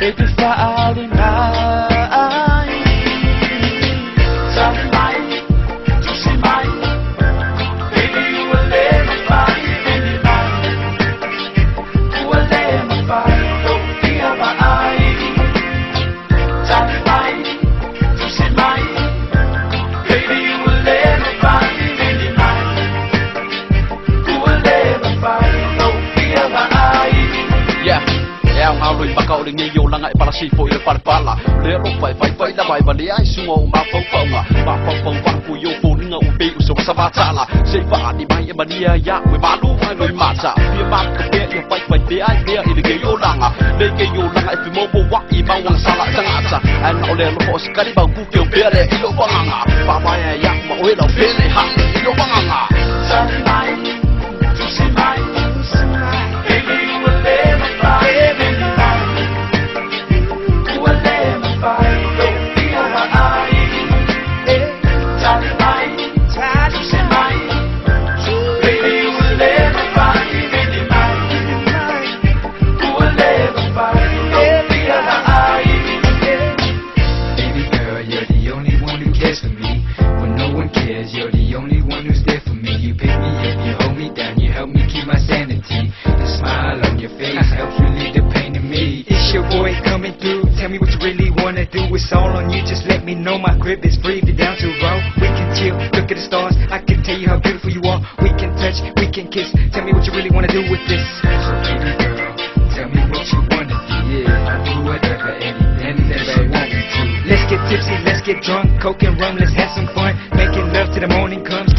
Baby, Vili Mai. Vili Mai, Vili Mai. Baby, you will never find Vili Mai. You will never find no fear my eye. Vili Mai, Vili Mai. Baby, you will never find Vili Mai. You will never find no fear my eye. Yeah. Ngao lùi mà cậu đừng nghe dù là ngại bà là si phổi được bà là lẽ lúc phải là bài và lẽ ai xuống ngầu mà phong vang của yêu phụ ngầu bị sống sa ba cha là dây vả đi bay mà đi ya với bà lúc hai người mà cha phía ba cái bé yêu phải lẽ ai bé đi cái yêu lăng à đây cái yêu lăng ai phải mua bộ i bao hoàng sa lại sang cha anh ngầu lẽ lúc họ sẽ cái bao cu kiểu bé lẽ yêu vang à bà bay ya mà ôi đâu bé lẽ hăng yêu vang à Vili Mai, Vili Mai. Baby, you will never find Vili Mai. You will never find no fear my eye. Vili Mai, Vili Mai. Baby, you will never find Vili Mai. You will never find no fear my eye. Baby girl, you're the only one who cares for me. When no one cares, you're the only one who's there for me. You pick me up, you hold me down, you help me keep my sanity. The smile on your face helps relieve the pain in me. It's your boy coming through, tell me what you really wanna do. It's all on you, just let me know. My crib is free, be down to roll. We can chill, look at the stars, I can tell you how beautiful you are. We can touch, we can kiss, tell me what you really wanna do with this. So baby girl, tell me what you wanna do. Yeah, I'll do whatever, anything that you want me to. Let's get tipsy, let's get drunk, coke and rum, let's have some fun. Making love till the morning comes.